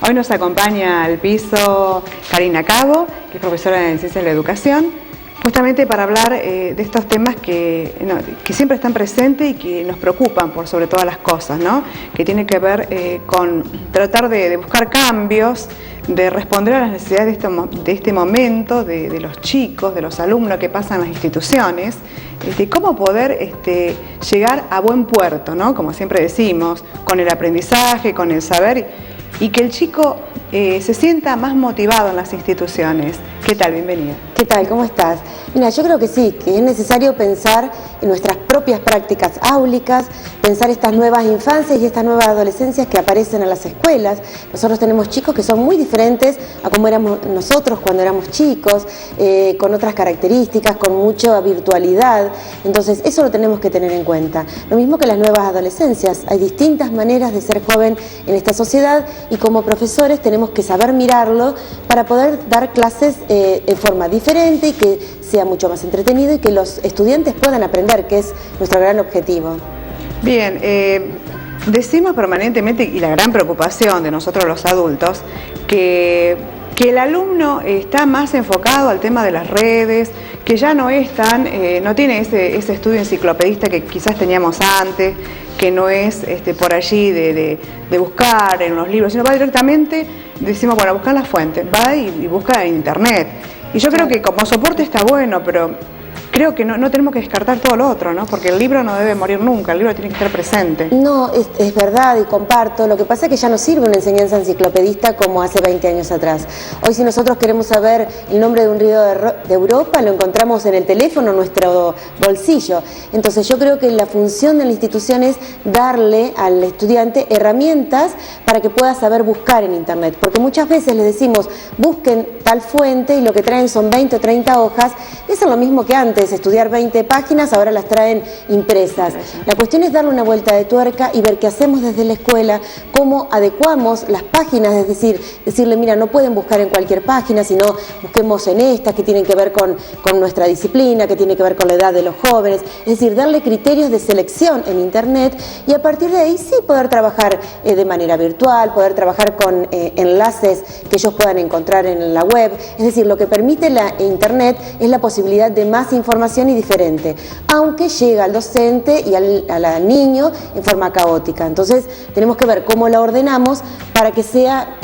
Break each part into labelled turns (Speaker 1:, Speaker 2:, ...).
Speaker 1: Hoy nos acompaña al piso Karina Cabo, que es profesora en Ciencias de la Educación, justamente para hablar de estos temas que siempre están presentes y que nos preocupan por sobre todas las cosas, ¿no? Que tiene que ver con tratar de buscar cambios, de responder a las necesidades de este momento, de los chicos, de los alumnos que pasan las instituciones, cómo poder llegar a buen puerto, ¿no? Como siempre decimos, con el aprendizaje, con el saber, y que el chico se sienta más motivado en las instituciones. ¿Qué tal? Bienvenida.
Speaker 2: ¿Qué tal? ¿Cómo estás? Mira, yo creo que sí, que es necesario pensar en nuestras propias prácticas áulicas, pensar estas nuevas infancias y estas nuevas adolescencias que aparecen en las escuelas. Nosotros tenemos chicos que son muy diferentes a como éramos nosotros cuando éramos chicos, con otras características, con mucha virtualidad. Entonces, eso lo tenemos que tener en cuenta. Lo mismo que las nuevas adolescencias. Hay distintas maneras de ser joven en esta sociedad y como profesores tenemos que saber mirarlo para poder dar clases en forma diferente y que sea mucho más entretenido y que los estudiantes puedan aprender, que es nuestro gran objetivo.
Speaker 1: Bien, decimos permanentemente, y la gran preocupación de nosotros los adultos, que el alumno está más enfocado al tema de las redes, que ya no es no tiene ese estudio enciclopedista que quizás teníamos antes, que no es por allí de buscar en los libros, sino va directamente, decimos, bueno, buscar la fuente, va y busca en internet. Y yo creo que como soporte está bueno, pero creo que no tenemos que descartar todo lo otro, ¿no? Porque el libro no debe morir nunca, el libro tiene que estar presente. No,
Speaker 2: es verdad y comparto. Lo que pasa es que ya no sirve una enseñanza enciclopedista como hace 20 años atrás. Hoy si nosotros queremos saber el nombre de un río de Europa, lo encontramos en el teléfono, en nuestro bolsillo. Entonces yo creo que la función de la institución es darle al estudiante herramientas para que pueda saber buscar en internet. Porque muchas veces les decimos, busquen tal fuente y lo que traen son 20 o 30 hojas. Eso es lo mismo que antes. Estudiar 20 páginas, ahora las traen impresas. La cuestión es darle una vuelta de tuerca y ver qué hacemos desde la escuela, cómo adecuamos las páginas, es decir, decirle, mira, no pueden buscar en cualquier página, sino busquemos en estas que tienen que ver con nuestra disciplina, que tiene que ver con la edad de los jóvenes, es decir, darle criterios de selección en internet y a partir de ahí sí poder trabajar de manera virtual, poder trabajar con enlaces que ellos puedan encontrar en la web, es decir, lo que permite la internet es la posibilidad de más información y diferente, aunque llega al docente y al niño en forma caótica. Entonces tenemos que ver cómo la ordenamos para que sea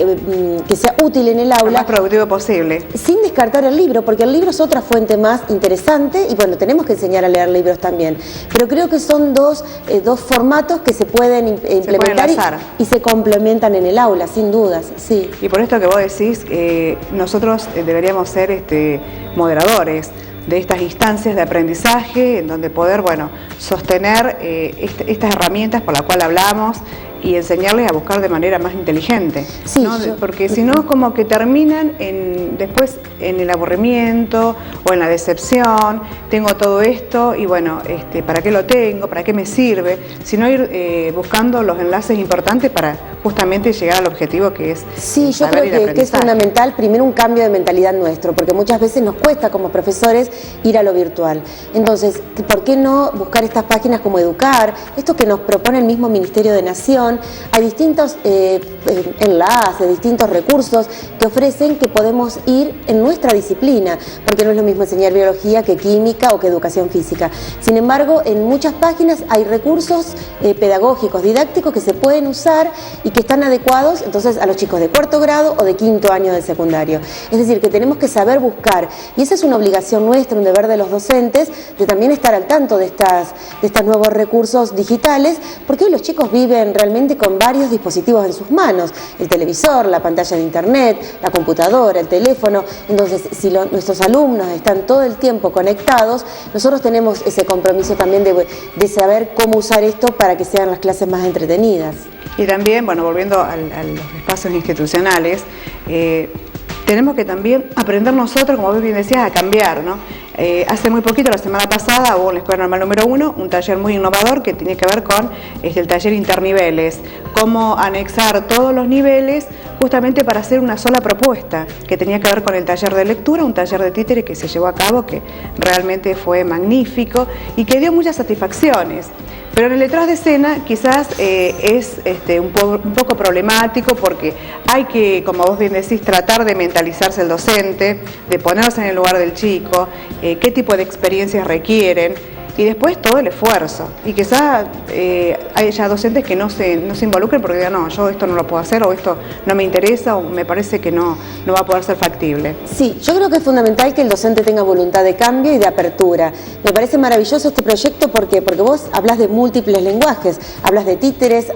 Speaker 2: útil en el aula. Lo
Speaker 1: más productivo posible.
Speaker 2: Sin descartar el libro, porque el libro es otra fuente más interesante y bueno, tenemos que enseñar a leer libros también. Pero creo que son dos formatos que se pueden implementar y se complementan en el aula, sin dudas. Sí.
Speaker 1: Y por esto que vos decís, nosotros deberíamos ser moderadores de estas instancias de aprendizaje en donde poder, sostener estas herramientas por las cuales hablamos y enseñarles a buscar de manera más inteligente, sí, ¿no? Porque si no, como que terminan después en el aburrimiento o en la decepción. Tengo todo esto y ¿para qué lo tengo? ¿Para qué me sirve? Sino ir buscando los enlaces importantes para justamente llegar al objetivo que es
Speaker 2: sí, yo creo que es fundamental primero un cambio de mentalidad nuestro, porque muchas veces nos cuesta como profesores ir a lo virtual. Entonces, ¿por qué no buscar estas páginas como Educar? Esto que nos propone el mismo Ministerio de Nación. Hay distintos enlaces, distintos recursos que ofrecen que podemos ir en nuestra disciplina, porque no es lo mismo enseñar biología que química o que educación física. Sin embargo, en muchas páginas hay recursos pedagógicos, didácticos que se pueden usar y que están adecuados entonces a los chicos de cuarto grado o de quinto año del secundario. Es decir, que tenemos que saber buscar y esa es una obligación nuestra, un deber de los docentes, de también estar al tanto de estos nuevos recursos digitales, porque hoy los chicos viven realmente con varios dispositivos en sus manos, el televisor, la pantalla de internet, la computadora, el teléfono. Entonces, si nuestros alumnos están todo el tiempo conectados, nosotros tenemos ese compromiso también de saber cómo usar esto para que sean las clases más entretenidas.
Speaker 1: Y también, volviendo a los espacios institucionales, tenemos que también aprender nosotros, como vos bien decías, a cambiar, ¿no? Hace muy poquito, la semana pasada, hubo en la Escuela Normal número 1 un taller muy innovador que tiene que ver con el taller interniveles, cómo anexar todos los niveles justamente para hacer una sola propuesta, que tenía que ver con el taller de lectura, un taller de títere que se llevó a cabo, que realmente fue magnífico y que dio muchas satisfacciones. Pero en el detrás de escena quizás es un poco problemático porque hay que, como vos bien decís, tratar de mentalizarse el docente, de ponerse en el lugar del chico, qué tipo de experiencias requieren. Y después todo el esfuerzo. Y quizás hay ya docentes que no se involucren porque digan, no, yo esto no lo puedo hacer, o esto no me interesa, o me parece que no va a poder ser factible.
Speaker 2: Sí, yo creo que es fundamental que el docente tenga voluntad de cambio y de apertura. Me parece maravilloso este proyecto porque vos hablas de múltiples lenguajes, hablas de títeres,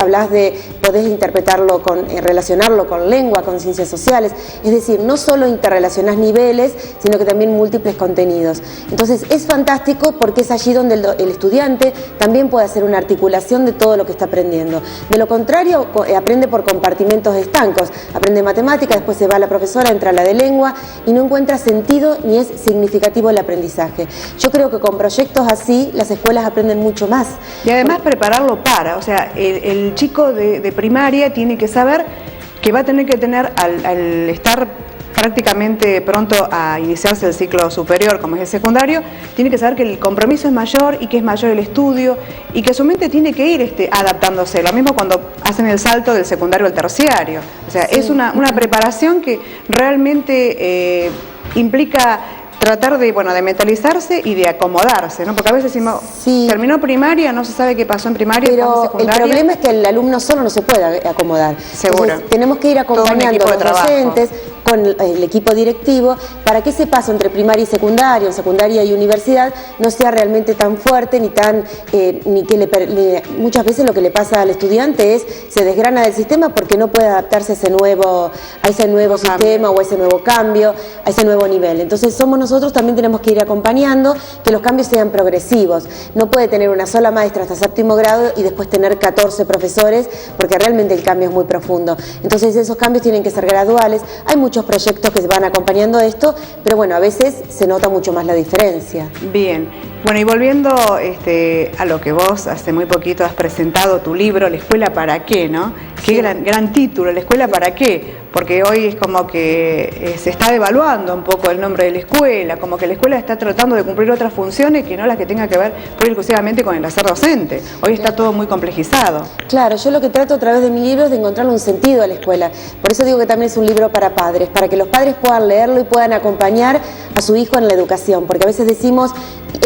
Speaker 2: podés interpretarlo relacionarlo con lengua, con ciencias sociales, es decir, no solo interrelacionás niveles, sino que también múltiples contenidos. Entonces es fantástico porque es allí donde el estudiante también puede hacer una articulación de todo lo que está aprendiendo. De lo contrario, aprende por compartimentos estancos, aprende matemática, después se va a la profesora, entra a la de lengua y no encuentra sentido ni es significativo el aprendizaje. Yo creo que con proyectos así las escuelas aprenden mucho más.
Speaker 1: Y además prepararlo o sea, el chico de primaria tiene que saber que va a tener que tener al estar prácticamente pronto a iniciarse el ciclo superior como es el secundario, tiene que saber que el compromiso es mayor y que es mayor el estudio y que su mente tiene que ir adaptándose, lo mismo cuando hacen el salto del secundario al terciario, o sea, sí. Es una preparación que realmente implica tratar de mentalizarse y de acomodarse, ¿no? Porque a veces decimos, sí, terminó primaria, no se sabe qué pasó en primaria,
Speaker 2: pero el problema es que el alumno solo no se puede acomodar.
Speaker 1: Seguro.
Speaker 2: Entonces, tenemos que ir acompañando a los docentes con el equipo directivo para que ese paso entre primaria y secundaria, o secundaria y universidad, no sea realmente tan fuerte ni tan ni que muchas veces lo que le pasa al estudiante es se desgrana del sistema porque no puede adaptarse a ese nuevo sistema o a ese nuevo cambio, a ese nuevo nivel. Entonces nosotros también tenemos que ir acompañando que los cambios sean progresivos. No puede tener una sola maestra hasta séptimo grado y después tener 14 profesores porque realmente el cambio es muy profundo. Entonces esos cambios tienen que ser graduales. Hay muchos proyectos que van acompañando esto, pero bueno, a veces se nota mucho más la diferencia.
Speaker 1: Bien, bueno, y volviendo a lo que vos hace muy poquito has presentado tu libro, La Escuela para qué, ¿no? Qué sí. gran título, La Escuela para qué, porque hoy es como que se está devaluando un poco el nombre de la escuela, como que la escuela está tratando de cumplir otras funciones que no las que tengan que ver pura y exclusivamente con el hacer docente. Hoy está todo muy complejizado.
Speaker 2: Claro, yo lo que trato a través de mi libro es de encontrarle un sentido a la escuela. Por eso digo que también es un libro para padres, para que los padres puedan leerlo y puedan acompañar a su hijo en la educación, porque a veces decimos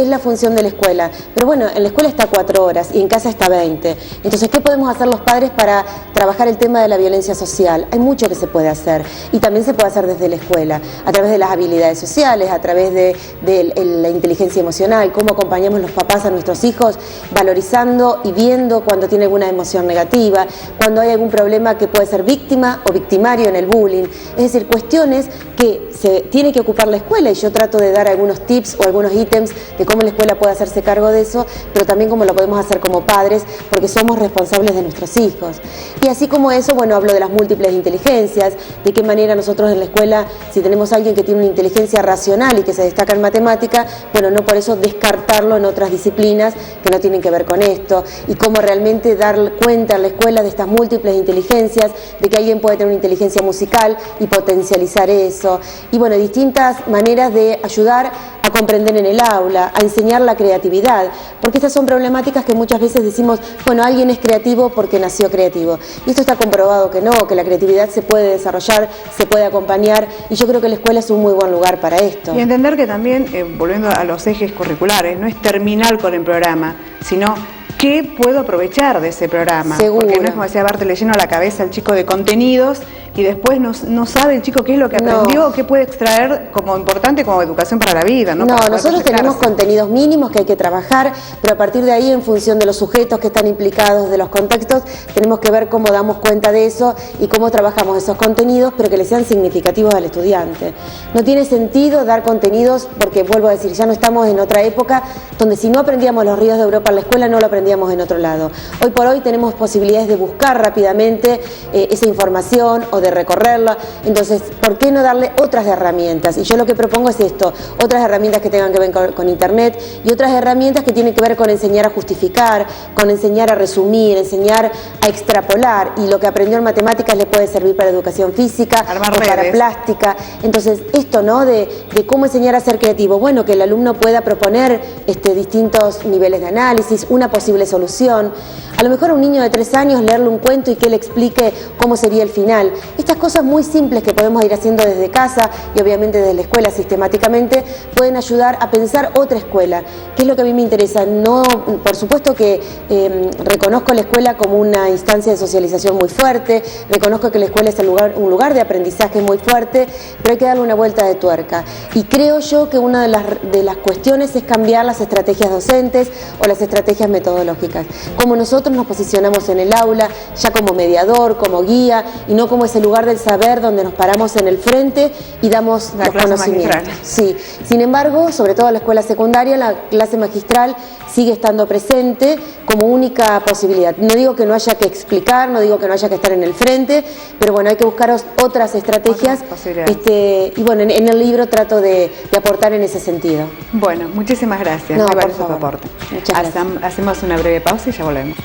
Speaker 2: es la función de la escuela, pero bueno, en la escuela está 4 horas y en casa está 20. Entonces, ¿qué podemos hacer los padres para trabajar el tema de la violencia social? Hay mucho que se puede hacer y también se puede hacer desde la escuela, a través de las habilidades sociales, a través de la inteligencia emocional, cómo acompañamos los papás a nuestros hijos, valorizando y viendo cuando tiene alguna emoción negativa, cuando hay algún problema que puede ser víctima o victimario en el bullying, es decir, cuestiones que se tiene que ocupar la escuela y yo trato de dar algunos tips o algunos ítems de cómo la escuela puede hacerse cargo de eso, pero también cómo lo podemos hacer como padres, porque somos responsables de nuestros hijos. Y así como eso, bueno, hablo de las múltiples inteligencias, de qué manera nosotros en la escuela, si tenemos a alguien que tiene una inteligencia racional y que se destaca en matemática, bueno, no por eso descartarlo en otras disciplinas que no tienen que ver con esto, y cómo realmente dar cuenta en la escuela de estas múltiples inteligencias, de que alguien puede tener una inteligencia musical y potencializar eso, y bueno, distintas maneras de ayudar a comprender en el aula, a enseñar la creatividad, porque estas son problemáticas que muchas veces decimos, bueno, alguien es creativo porque nació creativo, y esto está comprobado que no, que la creatividad se puede desarrollar, se puede acompañar, y yo creo que la escuela es un muy buen lugar para esto.
Speaker 1: Y entender que también, volviendo a los ejes curriculares, no es terminar con el programa, sino ¿qué puedo aprovechar de ese programa?
Speaker 2: Seguro.
Speaker 1: Porque no es como decía Bart, le lleno la cabeza al chico de contenidos y después no sabe el chico qué es lo que aprendió, qué puede extraer como importante como educación para la vida. No,
Speaker 2: nosotros tenemos contenidos mínimos que hay que trabajar, pero a partir de ahí, en función de los sujetos que están implicados, de los contextos, tenemos que ver cómo damos cuenta de eso y cómo trabajamos esos contenidos, pero que le sean significativos al estudiante. No tiene sentido dar contenidos, porque vuelvo a decir, ya no estamos en otra época donde si no aprendíamos los ríos de Europa en la escuela, no lo aprendíamos en otro lado. Hoy por hoy tenemos posibilidades de buscar rápidamente esa información o de recorrerla. Entonces, ¿por qué no darle otras herramientas? Y yo lo que propongo es esto, otras herramientas que tengan que ver con Internet y otras herramientas que tienen que ver con enseñar a justificar, con enseñar a resumir, enseñar a extrapolar, y lo que aprendió en matemáticas le puede servir para educación física o para plástica. Entonces, esto, ¿no? De cómo enseñar a ser creativo. Bueno, que el alumno pueda proponer distintos niveles de análisis, una posible solución. A lo mejor a un niño de 3 años leerle un cuento y que él explique cómo sería el final. Estas cosas muy simples que podemos ir haciendo desde casa y obviamente desde la escuela sistemáticamente pueden ayudar a pensar otra escuela, que es lo que a mí me interesa. No, por supuesto que reconozco la escuela como una instancia de socialización muy fuerte, reconozco que la escuela es un lugar de aprendizaje muy fuerte, pero hay que darle una vuelta de tuerca. Y creo yo que una de las cuestiones es cambiar las estrategias docentes o las estrategias metodológicas. Como nosotros nos posicionamos en el aula, ya como mediador, como guía, y no como ese lugar del saber donde nos paramos en el frente y damos los conocimientos. Sí. Sin embargo, sobre todo en la escuela secundaria, la clase magistral sigue estando presente como única posibilidad. No digo que no haya que explicar, no digo que no haya que estar en el frente, pero bueno, hay que buscar otras estrategias. Y bueno, en el libro trato de aportar en ese sentido.
Speaker 1: Bueno, muchísimas gracias.
Speaker 2: No,
Speaker 1: Muy
Speaker 2: por
Speaker 1: valioso tu
Speaker 2: favor.
Speaker 1: aporte.
Speaker 2: Muchas gracias.
Speaker 1: Hacemos una breve pausa y ya volvemos.